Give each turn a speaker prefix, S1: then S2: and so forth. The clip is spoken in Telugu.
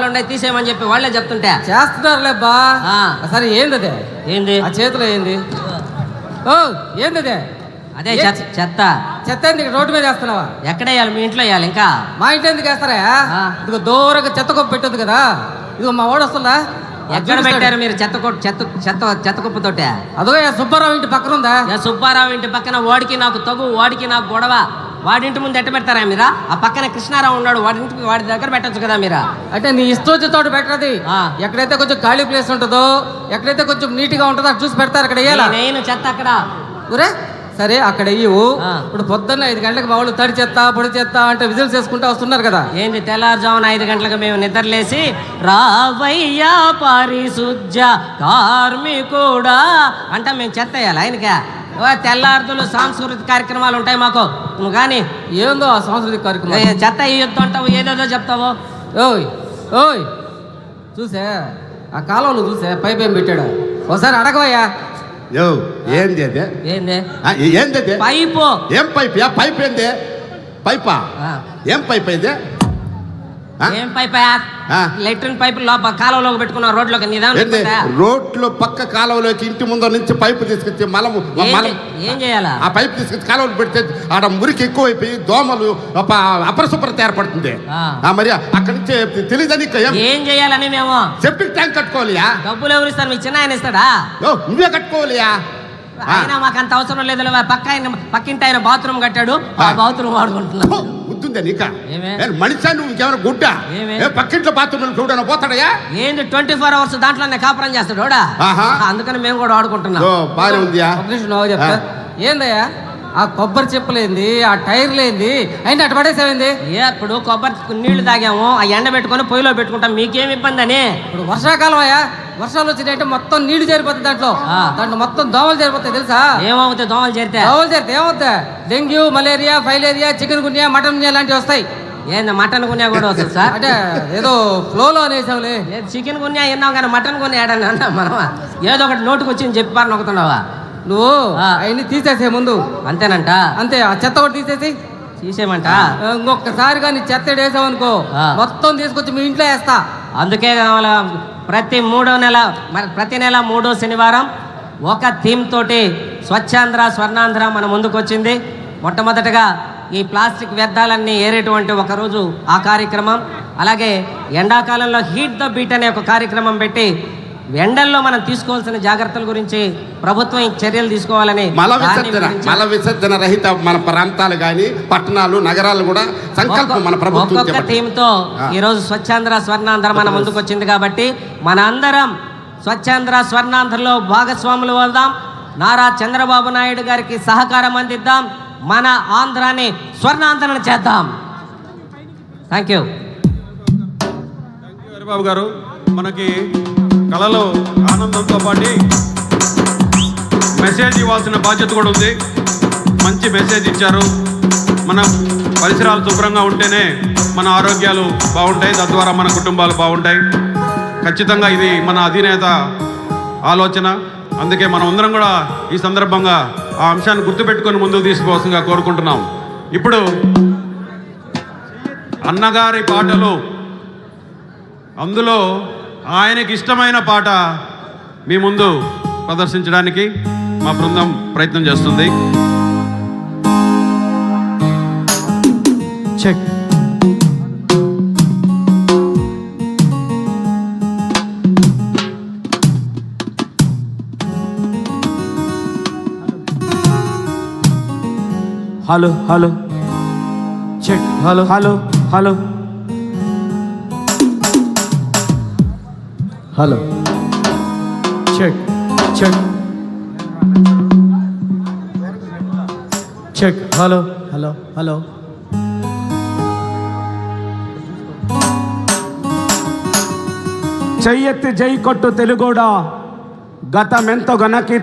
S1: ఉన్నాయి తీసేయమని చెప్పి వాళ్ళే చెప్తుంటే
S2: చేస్తున్నారులే బా. సరే ఏంది
S1: ఏంది
S2: ఆ చేతిలో ఏంది? ఓ ఏంది
S1: అదే చెత్త.
S2: చెత్త ఎందుకు రోడ్డు మీద వేస్తున్నావా?
S1: ఎక్కడ వేయాలి? మీ ఇంట్లో వేయాలి. ఇంకా
S2: మా ఇంట్లో ఎందుకు వేస్తారా? ఇదిగో దూరంగా చెత్త కుప్ప పెట్టదు కదా. ఇదిగో మా వాడు వస్తుందా?
S1: ఎక్కడ పెట్టారు మీరు చెత్త కుప్పతోటే?
S2: అదో సుబ్బారావు ఇంటి పక్కన ఉందా?
S1: సుబ్బారావు ఇంటి పక్కన వాడికి నాకు తగు, వాడికి నాకు గొడవ. వాడింటి ముందు ఎట్ట పెడతారా మీరా? ఆ పక్కన కృష్ణారావు ఉన్నాడు, వాడి దగ్గర పెట్టచ్చు కదా మీరా.
S2: అంటే నీ ఇష్టం వచ్చే తోట పెట్టది. ఎక్కడైతే కొంచెం ఖాళీ ప్లేస్ ఉంటుందో, ఎక్కడైతే కొంచెం నీట్ గా ఉంటుందో చూసి పెడతారు. అక్కడ
S1: నేను చెత్త అక్కడ
S2: ఊరే సరే అక్కడ ఇవ్వు. ఇప్పుడు పొద్దున్న 5 గంటలకు మా వాళ్ళు తడి చెత్త పొడి చెత్త అంటే విజిల్స్ చేసుకుంటూ వస్తున్నారు కదా.
S1: ఏంది తెల్లారుజామున 5 గంటలకు మేము నిద్రలేసి రావయ్యా పారిశుద్ధ కార్మికుడా అంటే మేము చెత్త వేయాలి ఆయనకే. తెల్లారుతులు సాంస్కృతిక కార్యక్రమాలు ఉంటాయి మాకు. నువ్వు కానీ
S2: ఏందో ఆ సాంస్కృతిక కార్యక్రమం
S1: చెత్త ఇయ్యొద్దు అంటావు, ఏదేదో చెప్తావు.
S2: ఓయ్ ఓయ్ చూసే ఆ కాలంలో చూసే పైప్ ఏం పెట్టాడు ఒకసారి అడగవయ్యా.
S3: ఏంది ఏంది
S1: పైపు?
S3: ఏం పైప్? పైప్ ఏంది? పైపా? ఏం పైప్ అయితే?
S1: ఏం పైప్? లెట్రిన్ పైపు కాలువలోకి పెట్టుకున్న రోడ్లోకి.
S3: రోడ్లో పక్క కాలువలోకి ఇంటి ముందు నుంచి పైపు తీసుకొచ్చి మలము
S1: ఏం చేయాలా?
S3: ఆ పైపు తీసుకొచ్చి కాలువలు పెడితే ఆడ మురికి ఎక్కువైపోయి దోమలు అపరిశుభ్రత ఏర్పడుతుంది. మరి అక్కడి నుంచి తెలియదని
S1: ఏం చేయాలని మేము
S3: సెప్టిక్ ట్యాంక్ కట్టుకోవాలియా?
S1: డబ్బులు ఎవరు ఇస్తారు? మీ చిన్న ఆయన ఇస్తాడా?
S3: నువ్వే కట్టుకోవాలియా?
S1: అయినా మాకు అంత అవసరం లేదు. పక్కింటి ఆయన బాత్రూమ్ కట్టాడు, ఆ బాత్రూమ్ వాడుకుంటున్నాడు.
S3: గుర్తుందా నీక? మనిషి నువ్వు ఇంకేమైనా గుడ్డ? పక్కింట్లో బాత్రూమ్ చూడనా పోతాడయా?
S1: ఏంది 24 hours దాంట్లోనే కాపురం చేస్తాడు. అందుకని మేము కూడా వాడుకుంటున్నాం.
S3: బాగా ఉందియా?
S2: చెప్తా ఏందయ్యా ఆ కొబ్బరి చెప్పులేంది, ఆ టైర్లేంది అయినా అటు పడేసేమైంది?
S1: ఇప్పుడు కొబ్బరి నీళ్లు తాగాము, ఆ ఎండ పెట్టుకుని పొయ్యిలో పెట్టుకుంటాం. మీకేం ఇబ్బంది అని?
S2: ఇప్పుడు వర్షాకాలం అయ్యా, వర్షాలు వచ్చినాయంటే మొత్తం నీళ్లు చేరిపోతుంది. దాంట్లో మొత్తం దోమలు చేరిపోతాయి తెలుసా?
S1: ఏమవుతాయి దోమలు చేరితే?
S2: ఏమవుతాయి? Dengue, malaria, filaria, chikungunya, mutton గున్యా లాంటివి వస్తాయి.
S1: ఏంది మటన్ గున్యా కూడా వస్తుంది సార్?
S2: అంటే ఏదో ఫ్లోలో అనేసావులే.
S1: చికెన్ గున్యా విన్నావు కానీ మటన్ గున్యా ఏడన్నా మనం ఏదో ఒకటి నోటుకు వచ్చి చెప్పారు నొక్కుతున్నావా
S2: నువ్వు? అవన్నీ తీసేసే ముందు.
S1: అంతేనంట?
S2: అంతే. ఆ చెత్త కూడా
S1: తీసేయమంట.
S2: ఇంకొకసారి కానీ చెత్త వేసావు అనుకో మొత్తం తీసుకొచ్చి మీ ఇంట్లో వేస్తా.
S1: అందుకే ప్రతి నెల 3వ శనివారం ఒక థీమ్ తోటి స్వచ్ఛాంధ్ర స్వర్ణాంధ్ర మన ముందుకు వచ్చింది. మొట్టమొదటగా ఈ ప్లాస్టిక్ వ్యర్థాలన్నీ ఏరేటువంటి ఒకరోజు ఆ కార్యక్రమం. అలాగే ఎండాకాలంలో హీట్ ద బీట్ అనే ఒక కార్యక్రమం పెట్టి ఎండల్లో మనం తీసుకోవాల్సిన జాగ్రత్తల గురించి ప్రభుత్వం చర్యలు తీసుకోవాలని,
S3: మల విసర్జన రహిత మన ప్రాంతాలు కానీ పట్టణాలు నగరాలు కూడా సంకల్పం మన ప్రభుత్వం
S1: ఒక్కొక్క థీమ్తో ఈరోజు స్వచ్ఛాంధ్ర స్వర్ణాంధ్ర మన ముందుకు వచ్చింది. కాబట్టి మన అందరం స్వచ్ఛాంధ్ర స్వర్ణాంధ్రలో భాగస్వాములు అవుదాం. నారా చంద్రబాబు నాయుడు గారికి సహకారం అందిద్దాం. మన ఆంధ్రాని స్వర్ణాంధ్రను చేద్దాం. థ్యాంక్ యూ
S4: హరిబాబు గారు. మనకి కళలో ఆనందంతో పాటు మెసేజ్ ఇవ్వాల్సిన బాధ్యత కూడా ఉంది. మంచి మెసేజ్ ఇచ్చారు. మన పరిసరాలు శుభ్రంగా ఉంటేనే మన ఆరోగ్యాలు బాగుంటాయి, తద్వారా మన కుటుంబాలు బాగుంటాయి. ఖచ్చితంగా ఇది మన అధినేత ఆలోచన. అందుకే మనం అందరం కూడా ఈ సందర్భంగా ఆ అంశాన్ని గుర్తుపెట్టుకొని ముందుకు తీసుకోవాల్సిందిగా కోరుకుంటున్నాం. ఇప్పుడు అన్నగారి పాటలు, అందులో ఆయనకి ఇష్టమైన పాట మీ ముందు ప్రదర్శించడానికి మా బృందం ప్రయత్నం చేస్తుంది. Check.
S5: Hello hello check. Hello hello hello hello check check check. Hello hello hello చెయ్యెత్తి జై కొట్టు తెలుగోడా, గతమెంతో ఘనకీర్తి